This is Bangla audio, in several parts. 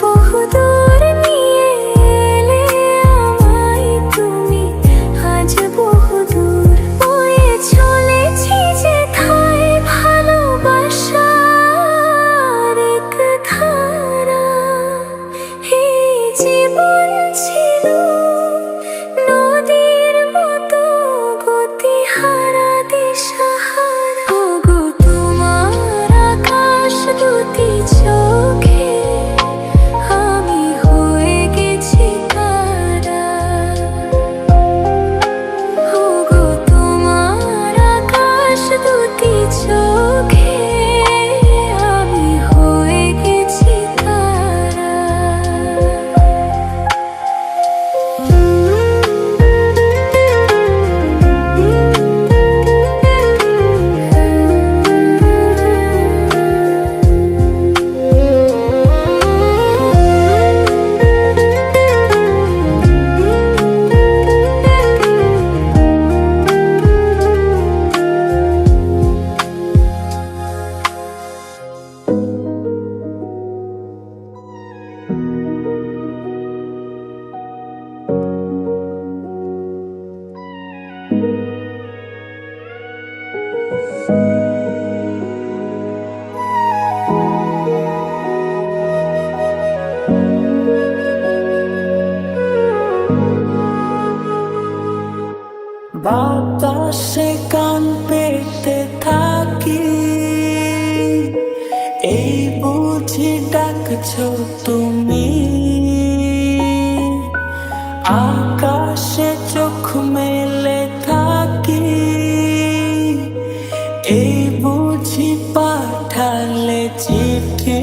বহুদূর নিয়ে এলে আমায় আকাশে চোখ মেলে থাকি, এই বুঝি পাঠালে চিঠি।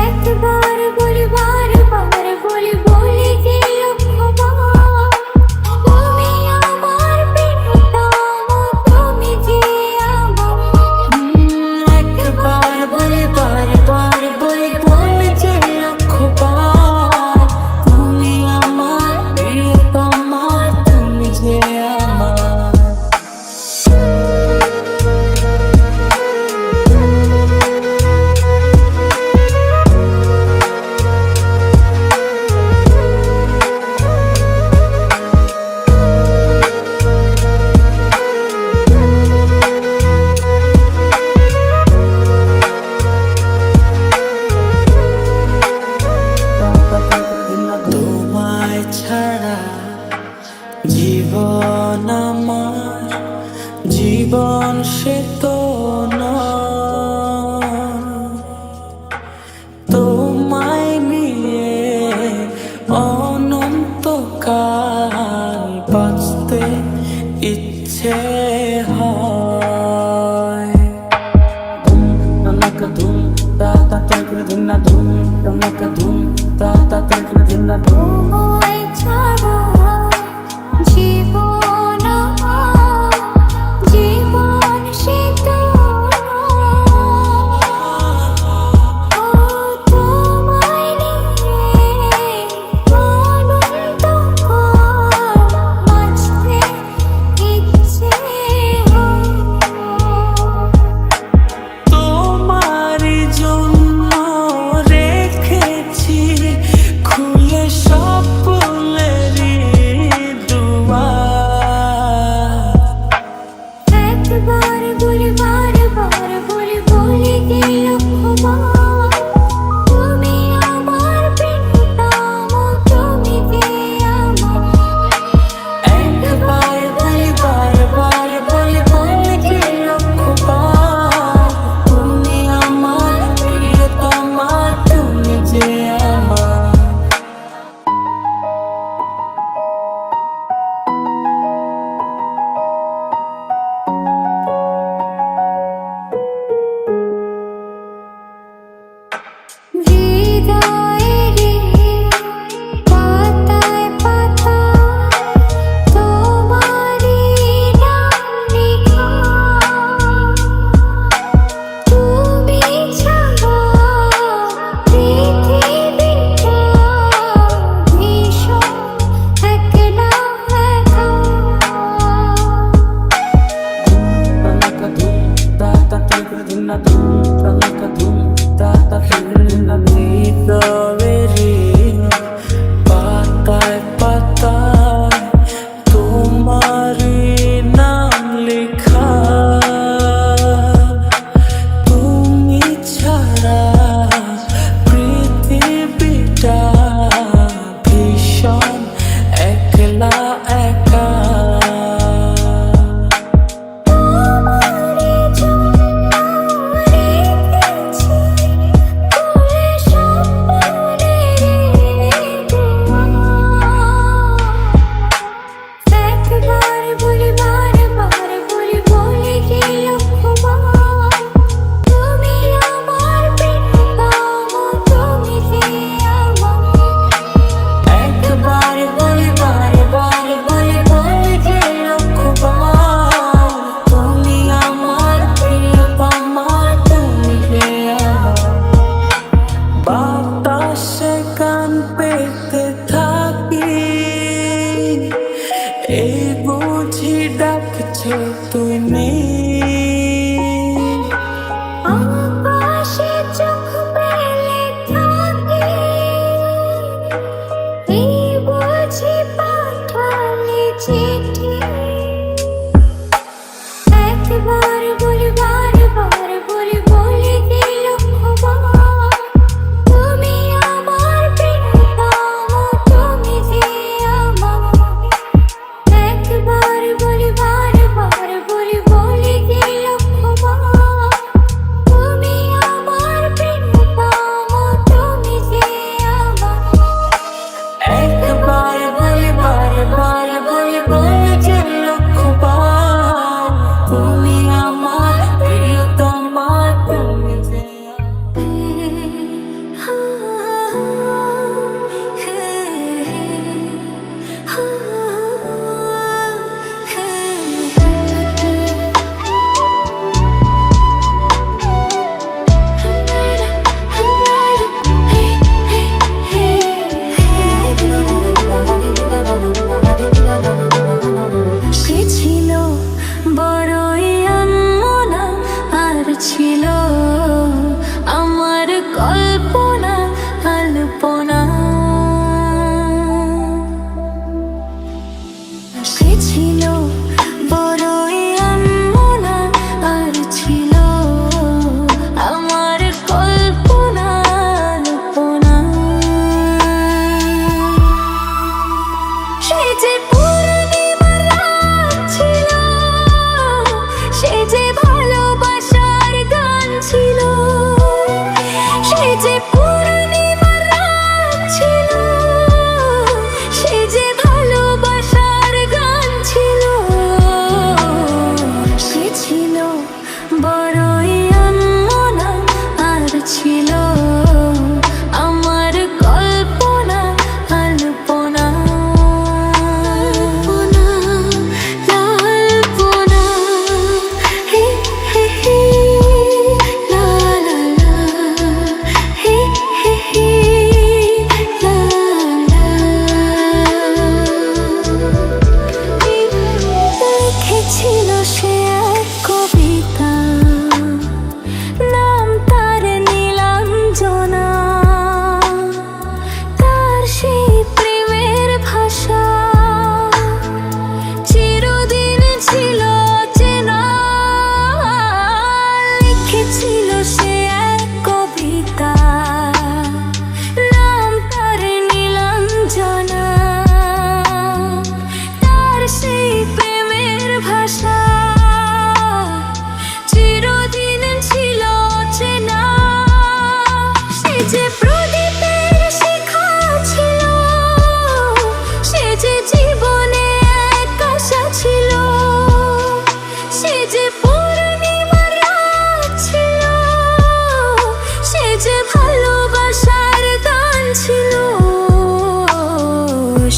একবার বলি বারবার বলি বলি যে লক্ষ্যবার, তুমি আমার প্রিয়তম, তুমি যে আমার। একবার বলি বারবার বলি বলি যে লক্ষ্যবার, তুমি আমার প্রিয়তম, তুমি যে আমার। তোমায় ছাড়া জীবন আমার, জীবন সে তো নয়। তোমায় নিয়ে অনন্তকাল বাঁচতে ইচ্ছে হয়। Tamaka dum, ta ta ta dum na dum, tamaka dum, ta ta ta dum na dum. তোমায় ছাড়া জীবন আমার, জীবন সে তো নয়। তোমায় নিয়ে অনন্তকাল বাঁচতে ইচ্ছে হয়। তোমারই জন্য রেখেছি খুলে সব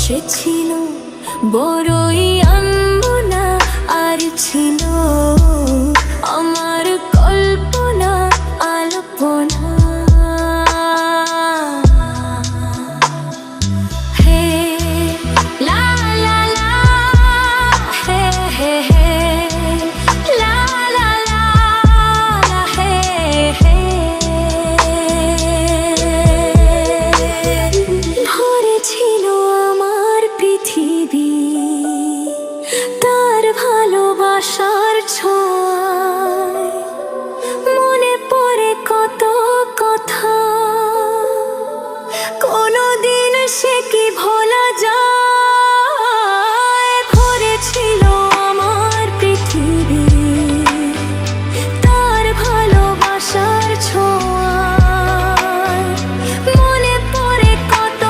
সে ছিল বড়ই আনমনা, আর ছিল আমার কল্পনা আলপনা। হে লা লা লা, হে হে হে, লা লা লা লা, হে হে। ভরেছিল আমার পৃথিবী তার ভালোবাসার ছোঁয়ায়, মনে পড়ে কত কথা, কোনোদিন সে কি ভোলা যায়। ভরেছিল আমার পৃথিবী তার ভালোবাসার ছোঁয়ায়, মনে পড়ে কত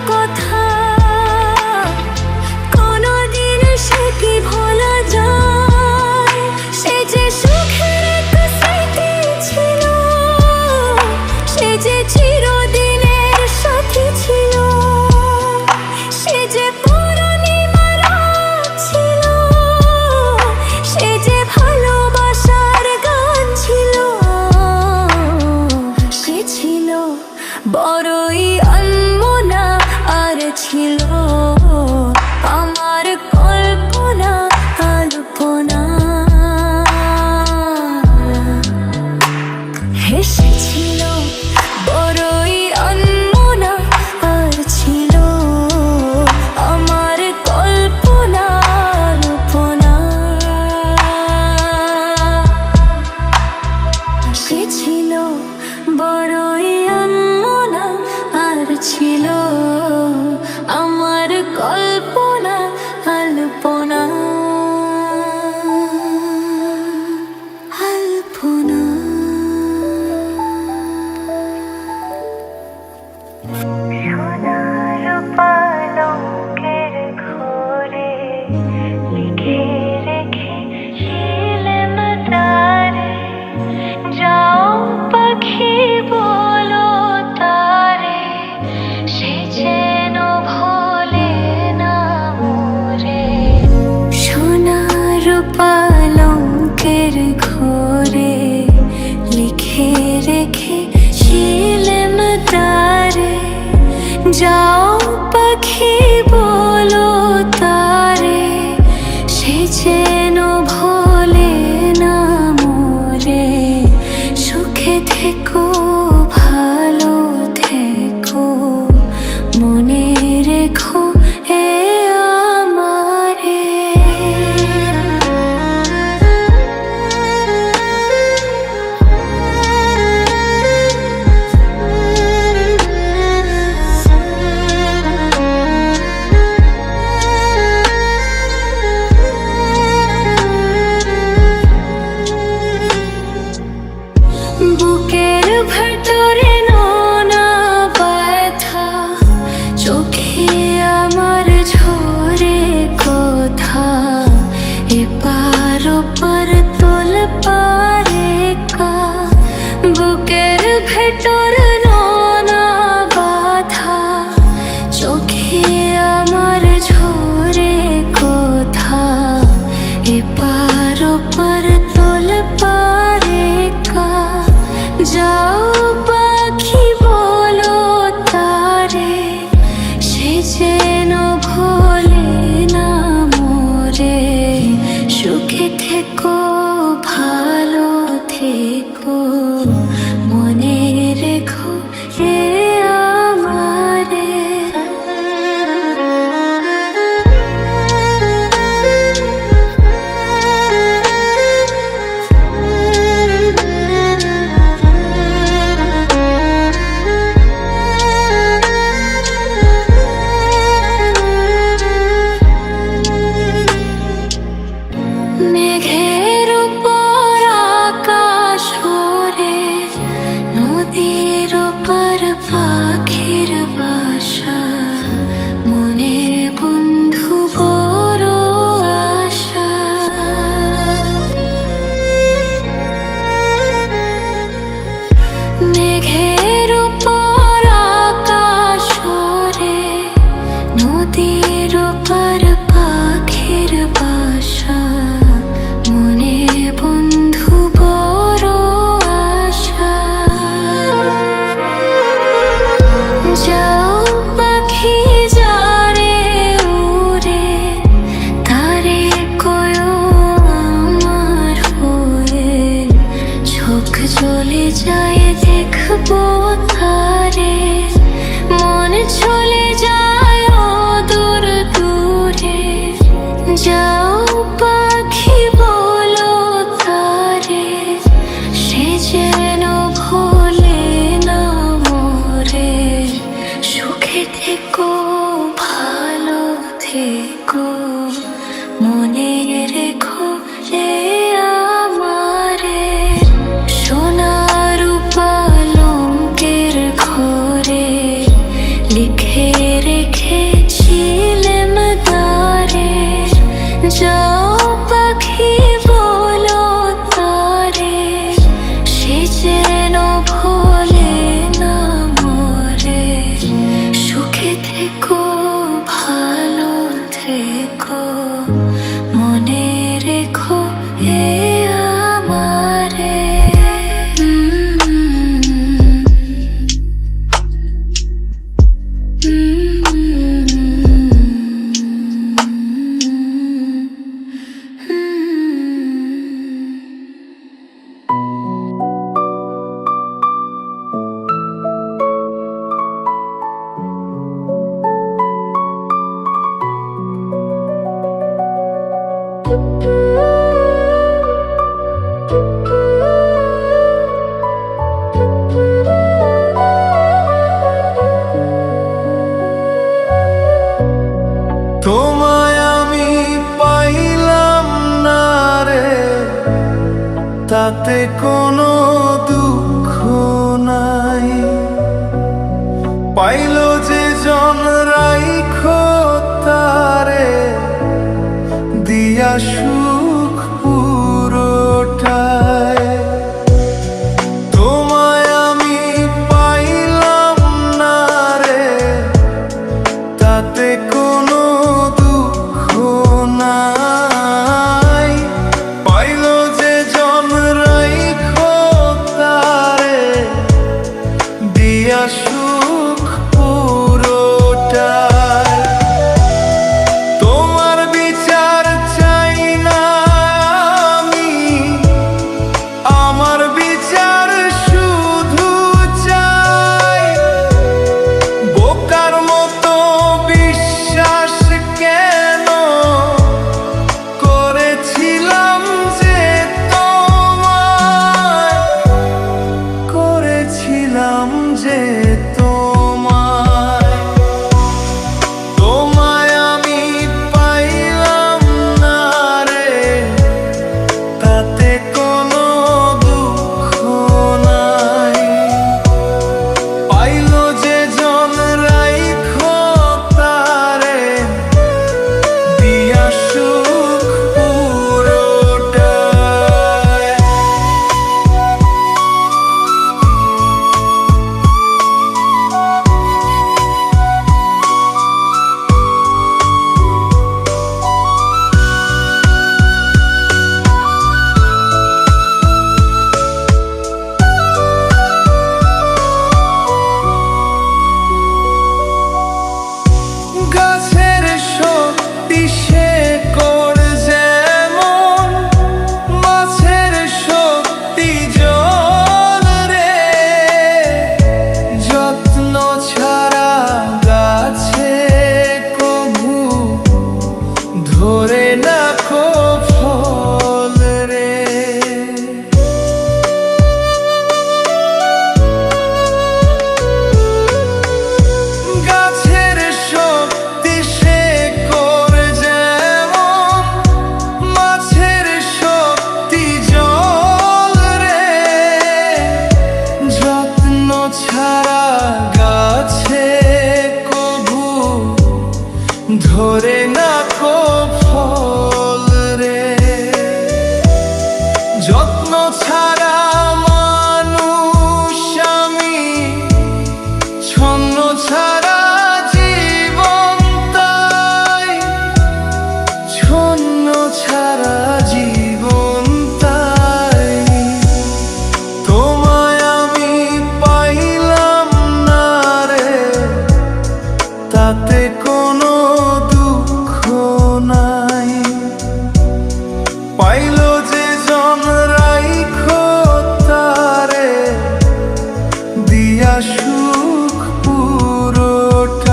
কথা, কোনোদিন সে কি ভোলা যায়। সে যে সুখের এক স্মৃতি ছিল, সে যে চিরদিনের সাথী ছিল, সে যে পূর্ণিমার রাত ছিল, সে যে ভালোবাসার গান ছিল। সে ছিল বড়ই আনমনা, আর ছিল আমার কল্পনা আলপনা। হেসেছিল বড়ই আনমনা, আর ছিল আমার কল্পনা আলপনা। সে ছিল বড়ই আনমনা, আর ছিল আমার কল্পনা আলপনা আলপনা। সোনার পালঙ্কের ঘরে লিখে রেখেছিলেম তারে, যাও পাখি বলো তারে, সে যেন ভোলে না মোরে। সোনার পালঙ্কের ঘরে লিখে রেখেছিলেম তারে, যাও পাখি বলো তারে, সে যেন ভোলে না মোরে। সুখে থেকো ভালো থেকো, মনে রেখো এ আমারে। বুকের ভেতরে নোনা ব্যথা, চোখে আমার ঝরে কথা, এপার ওপার তোল পারে কা। বুকের ভেতর নোনা ব্যথা, চোখে আমার ঝরে কথা, এপার ওপার তোল পারে কা। যাও পাখি বলো তারে, সে যেন ভোলে না মোরে। সুখে থেকো ভালো থেকো, মনে রেখো নদীর ওপার পাখির বাসা, মনে বন্ধু বড় আশা। যাও পাখি যারে উড়ে, তারে কয়ো আমার হয়ে, চোখ জ্বলে যায় দেখবো তারে, মন চলে যায় দূর দূরে। যাও পাখি বলো তারে, সে যেন ভোলে না মোরে। সুখে থেকো ভালো থেকো, মনে রেখো এ আমারে। সোনার পালঙ্কের ঘরে লিখে রেখেছিলেম তারে। যাও পাখি বলো তারে, সে যেন ভোলে না মোরে। সুখে থেকো ভালো থেকো, মনে রেখো এ আমারে। তোমায় আমি পাইলাম না রে, তাতে কোনো দুঃখ নাই। পাইল যে জন রাইখো তারে, দিয়া সুখ পুরোটাই। তোমায় আমি পাইলাম না রে, তাতে কোনো দুঃখ নাই। পাইল যে জন রাইখো তারে, দিয়া সুখ পুরোটাই। তোমার বিচার চাই না আমি, আমার বিচার শুধু চাই। বোকার মতো বিশ্বাস কেন করেছিলাম যে তোমায়, করেছিলাম যে তোমায়। তোমায় আমি পাইলাম না রে, তাতে কোনো দুঃখ নাই। পাইল যে জন রাইখো তারে, দিয়া সুখ পুরোটাই। গাছের শক্তি শেকড় যেমন, মাছের শক্তি জল রে। যত্ন ছাড়া গাছে কভু ধরে না কো ফল রে। গাছের শক্তি শেকড় যেমন, মাছের শক্তি জল রে। যত্ন ছাড়া গাছে কভু ধরে না কো ফল রে। যত্ন ছাড়া মানুষ আমি, ছন্ন ছাড়া জীবন কোনো দুঃখ নাই। পাইল যে জন রাইখো তারে দিয়া সুখ পুরোটায়।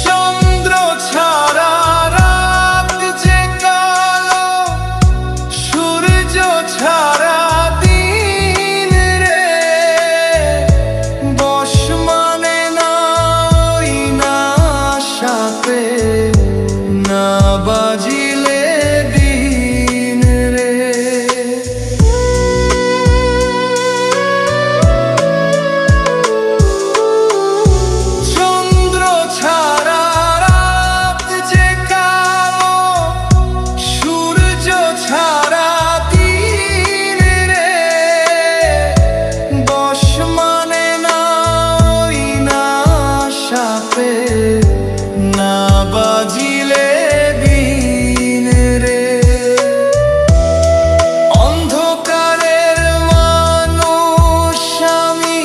চন্দ্র ছাড়া রাত যে কালো, সূর্য ছাড়া দিন রে, বশ মানে না ওই না সাপে, না বাজিলে দিন রে। চন্দ্র ছাড়া রাত যে কালো, সূর্য ছাড়া দিন রে, বশ মানে না ওই না সাপে, না বাজিলে দিন রে। অন্ধকারের মানুষ আমি,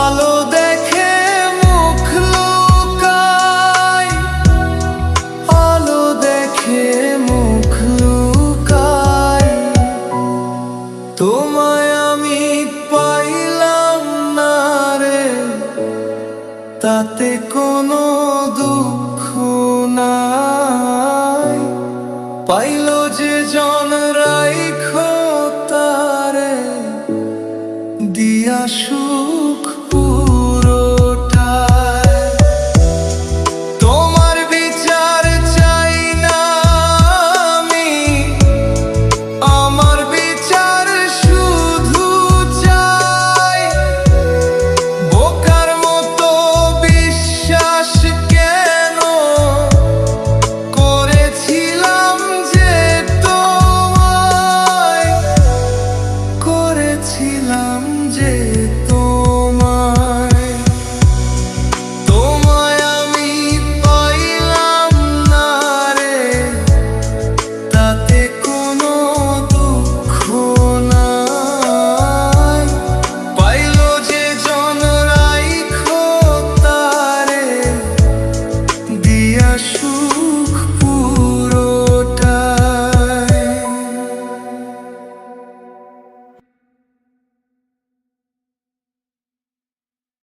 আলো দেখে মুখ লুকাই, আলো দেখে মুখ লুকাই। তোমায় আমি পাইলাম না রে, তাতে কোনো